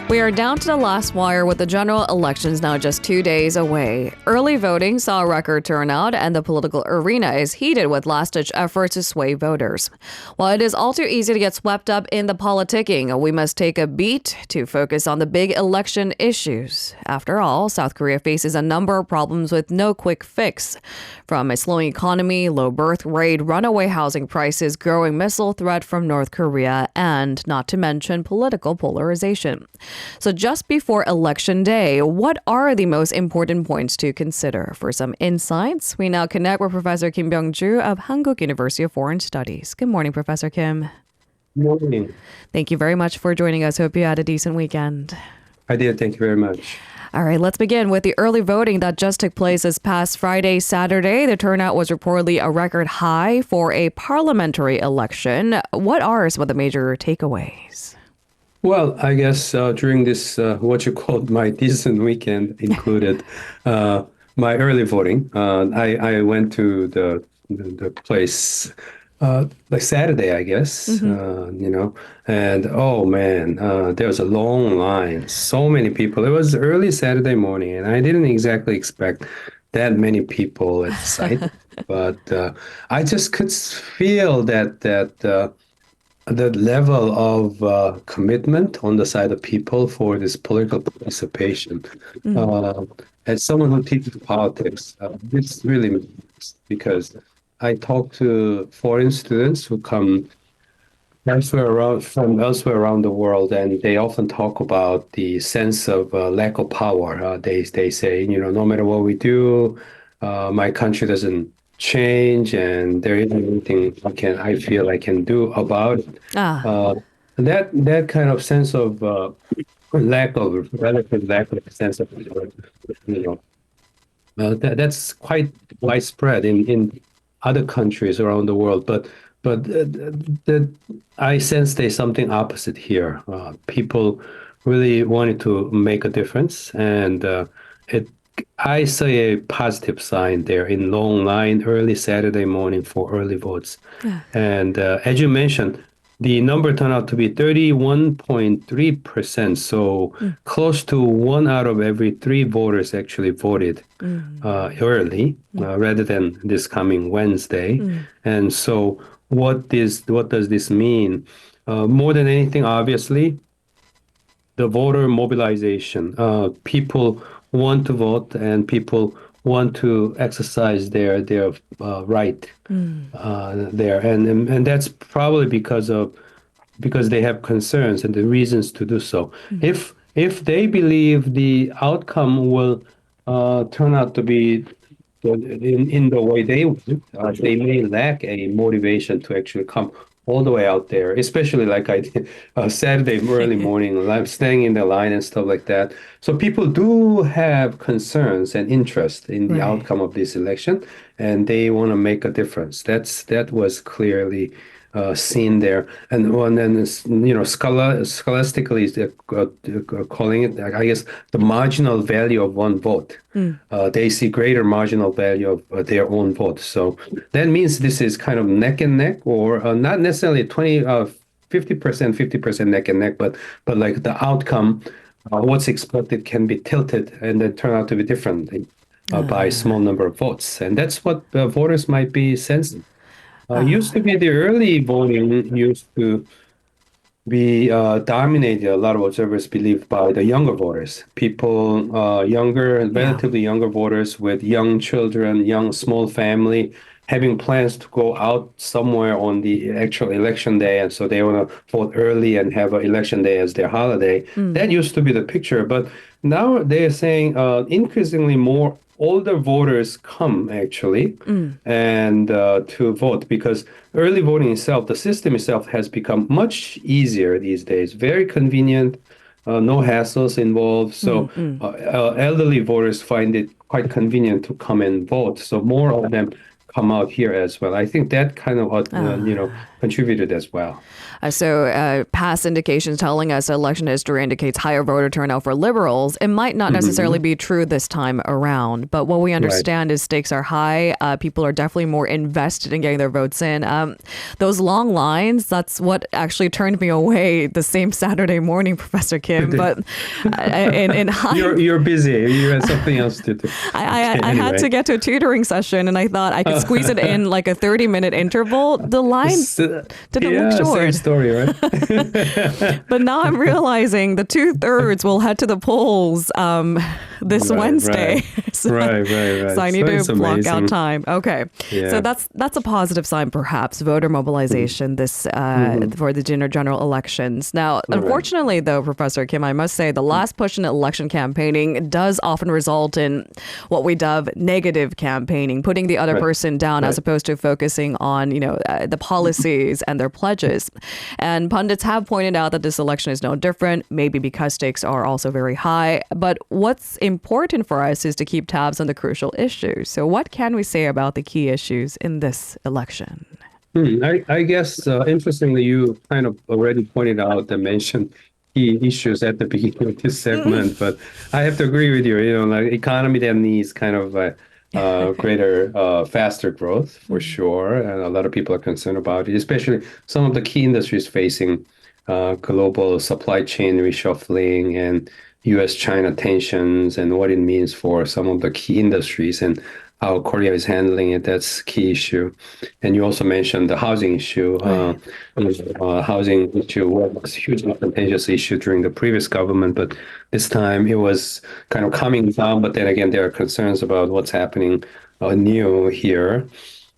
We are down to the last wire with the general elections now just 2 days away. Early voting saw a record turnout, and the political arena is heated with last-ditch efforts to sway voters. While it is all too easy to get swept up in the politicking, we must take a beat to focus on the big election issues. After all, South Korea faces a number of problems with no quick fix. From a slowing economy, low birth rate, runaway housing prices, growing missile threat from North Korea, and not to mention political polarization. So just before Election Day, what are the most important points to consider? For some insights, we now connect with Professor Kim Byung-joo of Hankuk University of Foreign Studies. Good morning, Professor Kim. Good morning. Thank you very much for joining us. Hope you had a decent weekend. I did. Thank you very much. All right, let's begin with the early voting that just took place this past Friday, Saturday. The turnout was reportedly a record high for a parliamentary election. What are some of the major takeaways? Well, I guess during this, what you called my decent weekend included my early voting. I went to the place like Saturday, I guess, and oh man, there was a long line, so many people. It was early Saturday morning, and I didn't exactly expect that many people at the site, but I just could feel that the level of commitment on the side of people for this political participation. As someone who teaches politics, this really matters because I talk to foreign students who come from elsewhere around the world, and they often talk about the sense of lack of power. They say, no matter what we do, my country doesn't change, and there isn't anything I feel I can do about it. That kind of sense of relative lack of sense of that's quite widespread in other countries around the world, but I sense there's something opposite here. People really wanted to make a difference, and I see a positive sign there in long line early Saturday morning for early votes. Yeah. And as you mentioned, the number turned out to be 31.3%. So close to 1 out of every 3 voters actually voted early rather than this coming Wednesday. And so what does this mean? More than anything, obviously, the voter mobilization. People want to vote, and people want to exercise their right there, and that's probably because they have concerns and the reasons to do so. If they believe the outcome will turn out to be in the way they want, they may lack a motivation to actually come all the way out there, especially like I did Saturday early morning, staying in the line and stuff like that. So people do have concerns and interest in the outcome of this election, and they want to make a difference. That was clearly seen there. And then scholastically calling it, I guess, the marginal value of one vote. They see greater marginal value of their own vote. So that means this is kind of neck and neck, or not necessarily 50% neck and neck, but like the outcome, what's expected can be tilted and then turn out to be different by a small number of votes. And that's what voters might be sensing. Used to be the early voting used to be dominated, a lot of observers believe, by the younger voters. People, relatively younger voters with young children, young small family, having plans to go out somewhere on the actual election day, and so they want to vote early and have an election day as their holiday. That used to be the picture, but now they're saying increasingly more older voters come actually and to vote, because early voting itself, the system itself, has become much easier these days, very convenient, no hassles involved. So elderly voters find it quite convenient to come and vote. So more of them come out here as well. I think that kind of, contributed as well. So past indications telling us election history indicates higher voter turnout for liberals. It might not necessarily be true this time around, but what we understand is stakes are high. People are definitely more invested in getting their votes in. Those long lines, that's what actually turned me away the same Saturday morning, Professor Kim. But you're busy. You had something else to do. I had to get to a tutoring session, and I thought I could squeeze it in like a 30-minute interval. The lines didn't look short. Same story, right? But now I'm realizing the 2/3 will head to the polls this Wednesday. Right. So, right. So I need to block amazing. out time. Okay. Yeah. So that's a positive sign, perhaps, voter mobilization this for the general elections. Now, unfortunately, though, Professor Kim, I must say the last push in election campaigning does often result in what we dub negative campaigning, putting the other person down as opposed to focusing on, the policies and their pledges. And pundits have pointed out that this election is no different, maybe because stakes are also very high. But what's important for us is to keep tabs on the crucial issues. So what can we say about the key issues in this election? I guess, interestingly, you kind of already pointed out and mentioned key issues at the beginning of this segment, but I have to agree with you. Like economy that needs kind of greater, faster growth for sure, and a lot of people are concerned about it, especially some of the key industries facing global supply chain reshuffling and U.S.-China tensions and what it means for some of the key industries and how Korea is handling it. That's a key issue. And you also mentioned the housing issue. Housing issue was a hugely contentious issue during the previous government, but this time it was kind of coming down. But then again, there are concerns about what's happening new here.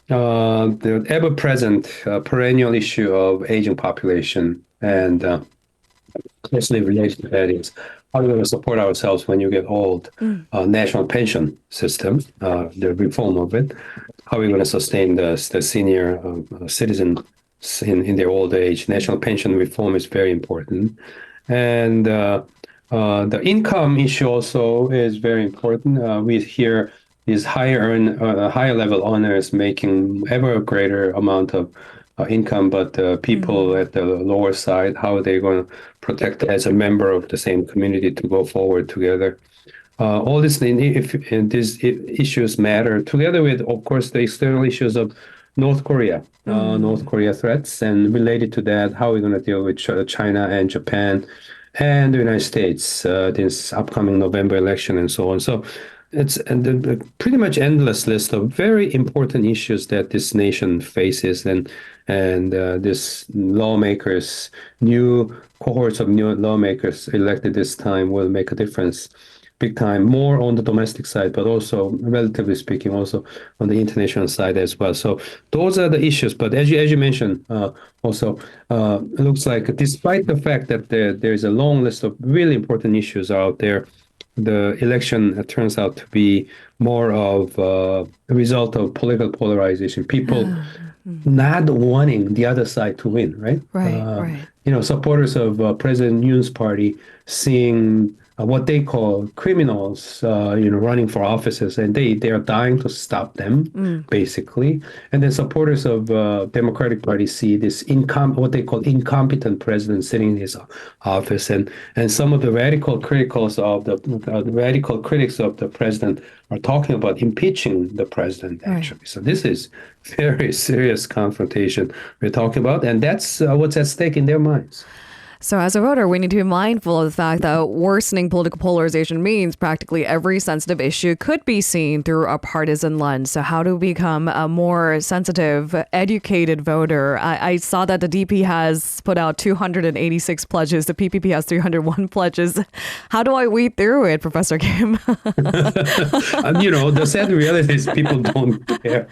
The ever-present perennial issue of aging population and closely related to that is how are we going to support ourselves when you get old? National pension system, the reform of it. How are we going to sustain the senior citizens in their old age? National pension reform is very important. And the income issue also is very important. We hear these higher level earners making ever greater amount of income, but people at the lower side, how are they going to protect as a member of the same community to go forward together? All these issues matter together with, of course, the external issues of North Korea, North Korea threats, and related to that, how are we going to deal with China and Japan and the United States, this upcoming November election and so on. So it's pretty much endless list of very important issues that this nation faces, and this new cohorts of new lawmakers elected this time will make a difference, big time, more on the domestic side, but also, relatively speaking, also on the international side as well. So those are the issues. But as you mentioned, also, it looks like despite the fact that there's a long list of really important issues out there, the election turns out to be more of a result of political polarization. People not wanting the other side to win, right? Right. Supporters of President Yoon's party seeing what they call criminals, running for offices, and they are dying to stop them, basically. And then supporters of Democratic Party see this what they call incompetent president sitting in his office, and some of the radical critics of the president are talking about impeaching the president, actually. Right. So this is very serious confrontation we're talking about, and that's what's at stake in their minds. So as a voter, we need to be mindful of the fact that worsening political polarization means practically every sensitive issue could be seen through a partisan lens. So how do we become a more sensitive, educated voter? I saw that the DP has put out 286 pledges. The PPP has 301 pledges. How do I weed through it, Professor Kim? The sad reality is people don't care.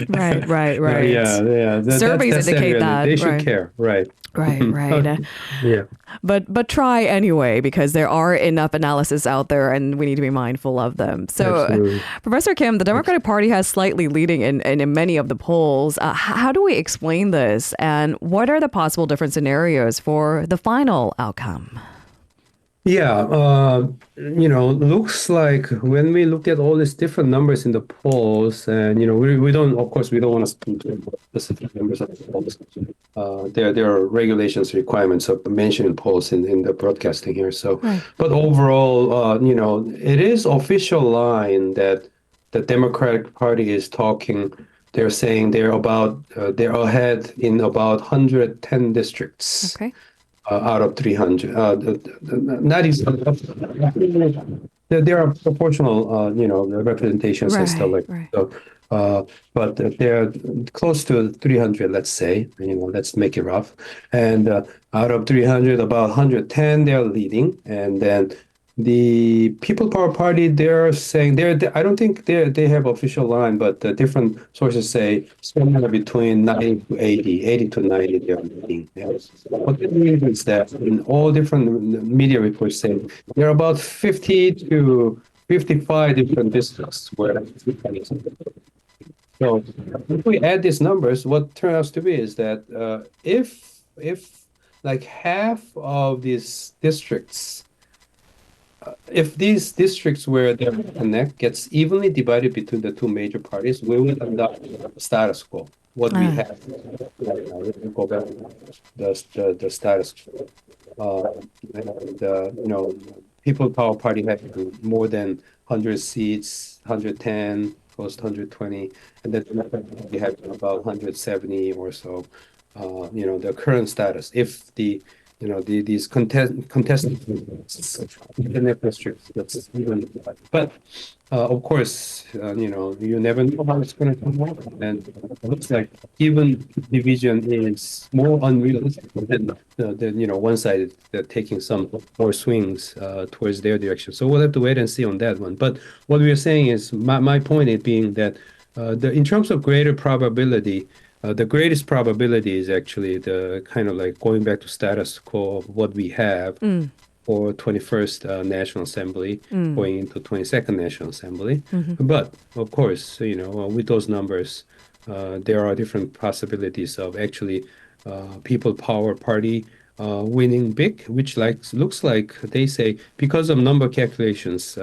Right. Yeah. Surveys indicate that. They should care. Right. Right. Yeah. But try anyway, because there are enough analysis out there and we need to be mindful of them. So, absolutely. Professor Kim, the Democratic Party has slightly leading in many of the polls. How do we explain this? And what are the possible different scenarios for the final outcome? Yeah, looks like when we look at all these different numbers in the polls, and we don't, of course, we don't want to speak about specific numbers of the polls. There are regulations, requirements of mentioning polls in the broadcasting here. So, Right. but overall, it is official line that the Democratic Party is talking. They're saying they're ahead in about 110 districts Okay. out of 300. Not there are proportional, representations and stuff Right. like Right. so. But they're close to 300, let's say. Let's make it rough. And out of 300, about 110, they're leading. And then the People Power Party, they're saying I don't think they have official line, but different sources say somewhere between 90 to 80, 80 to 90 they're leading. Yes. What it means is that in all different media reports say there are about 50 to 55 different districts where so if we add these numbers, what turns out to be is that if like half of these districts if these districts where the connect gets evenly divided between the two major parties, we will adopt status quo. What we Ah. have right now, we will go back to the status quo. And People Power Party had more than 100 seats, 110, close to 120, and then we have about 170 or so. The current status. If these contested internet districts, that's even, but of course, you never know how it's going to come out, and it looks like even division is more unrealistic than one side taking some more swings towards their direction. So we'll have to wait and see on that one. But what we are saying is, my point is being that in terms of greater probability. The greatest probability is actually the kind of like going back to status quo of what we have Mm. for 21st National Assembly, Mm. going into 22nd National Assembly. Mm-hmm. But of course, with those numbers, there are different possibilities of actually People Power Party winning big, which looks like they say because of number calculations,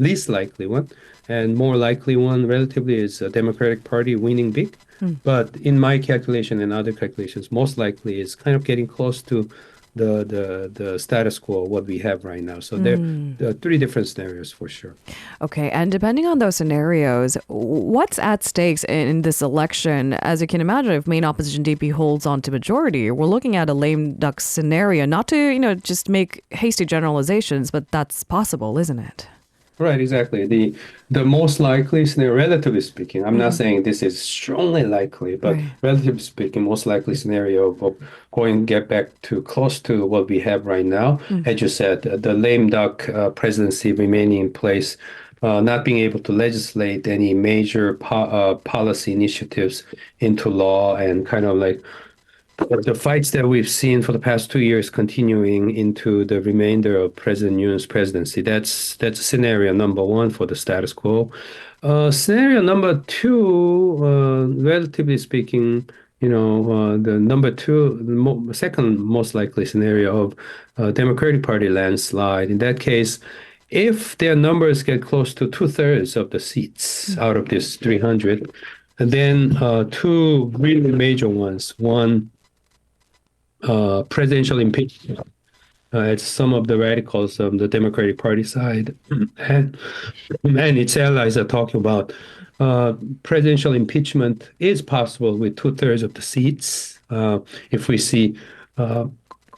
least likely one and more likely one relatively is a Democratic Party winning big. Mm. But in my calculation and other calculations, most likely is kind of getting close to the status quo, what we have right now. So Mm. there are three different scenarios for sure. Okay, and depending on those scenarios, what's at stakes in this election? As you can imagine, if main opposition DP holds on to majority, we're looking at a lame duck scenario. Not to, just make hasty generalizations, but that's possible, isn't it? Right, exactly. The most likely scenario, relatively speaking, I'm not Mm-hmm. saying this is strongly likely, but Right. relatively speaking, most likely scenario of going get back to close to what we have right now. Mm. As you said, the lame duck presidency remaining in place, not being able to legislate any major policy initiatives into law, and kind of like the fights that we've seen for the past 2 years continuing into the remainder of President Yoon's presidency. That's scenario number one for the status quo. Scenario number two, relatively speaking, the number two, second most likely scenario of Democratic Party landslide. In that case, if their numbers get close to two-thirds of the seats Mm. out of this 300, and then two really major ones. One, presidential impeachment. It's some of the radicals on the Democratic Party side, and its allies are talking about presidential impeachment is possible with two-thirds of the seats. If we see uh,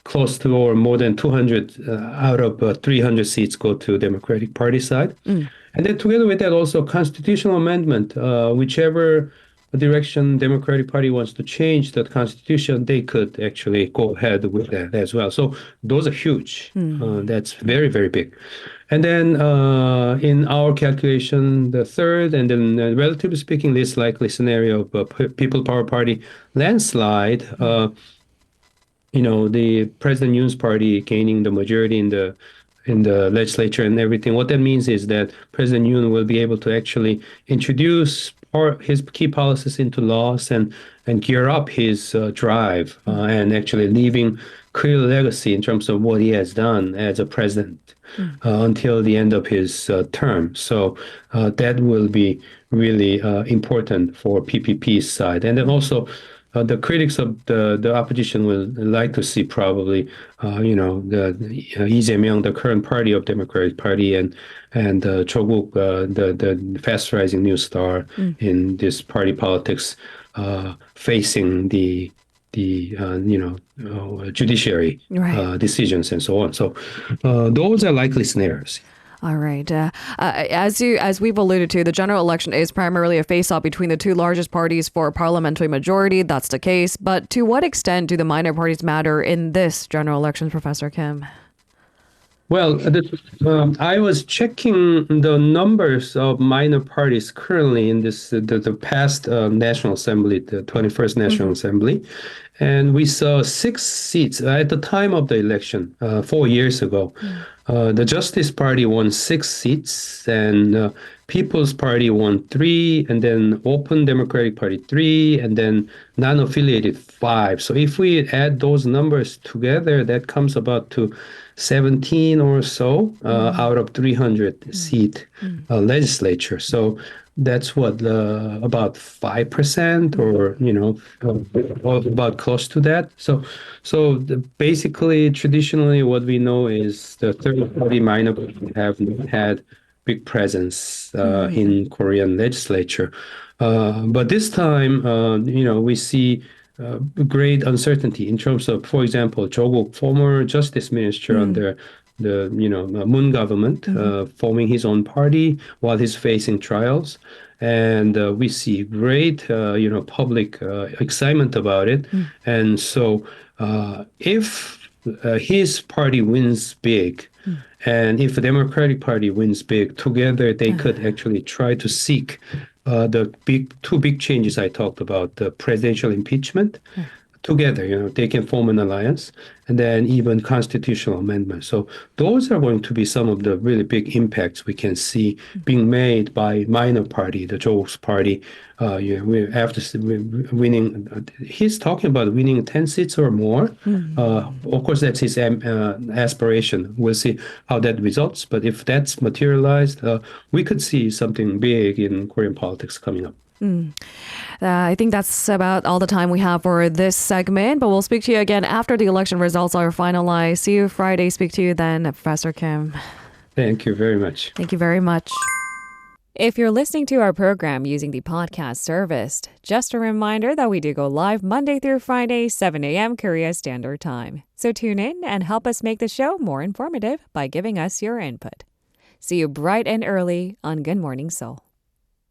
close to or more than 200 out of 300 seats go to Democratic Party side. Mm. And then together with that also constitutional amendment, whichever direction Democratic Party wants to change the constitution, they could actually go ahead with that as well. So those are huge. Mm. That's very, very big. And then in our calculation, the third and then relatively speaking, least likely scenario of People Power Party landslide, the President Yoon's party gaining the majority in the legislature and everything. What that means is that President Yoon will be able to actually introduce his key policies into laws and gear up his drive and actually leaving clear legacy in terms of what he has done as a president until the end of his term. So that will be really important for PPP's side. And then also the critics of the opposition will like to see probably, the Lee Jae-myung, the current party of Democratic Party, and Cho Guk, the fast rising new star in this party politics, facing the judiciary Right. decisions and so on. So those are likely scenarios. All right. As we've alluded to, the general election is primarily a face-off between the two largest parties for a parliamentary majority. That's the case. But to what extent do the minor parties matter in this general election, Professor Kim? Well, I was checking the numbers of minor parties currently in the past National Assembly, the 21st National Assembly, and we saw 6 seats at the time of the election 4 years ago. The Justice Party won 6 seats, and People's Party won 3, and then Open Democratic Party 3, and then non-affiliated 5. So if we add those numbers together, that comes about to 17 or so out of 300 seat legislature. So that's what about 5% or about close to that. Basically, traditionally, what we know is the third party minor party have not had big presence in Korean legislature. But this time, we see great uncertainty in terms of, for example, Cho Guk, former justice minister under the Moon government, forming his own party while he's facing trials, and we see great public excitement about it. And so, if his party wins big, and if the Democratic Party wins big, together they could actually try to seek the two big changes I talked about, the presidential impeachment. Together, they can form an alliance, and then even constitutional amendments. So those are going to be some of the really big impacts we can see being made by minor party, the Joe's party. After winning, he's talking about winning 10 seats or more. Of course, that's his aspiration. We'll see how that results. But if that's materialized, we could see something big in Korean politics coming up. I think that's about all the time we have for this segment, but we'll speak to you again after the election results are finalized. See you Friday. Speak to you then, Professor Kim. Thank you very much. Thank you very much. If you're listening to our program using the podcast service, just a reminder that we do go live Monday through Friday, 7 a.m. Korea Standard Time. So tune in and help us make the show more informative by giving us your input. See you bright and early on Good Morning Seoul.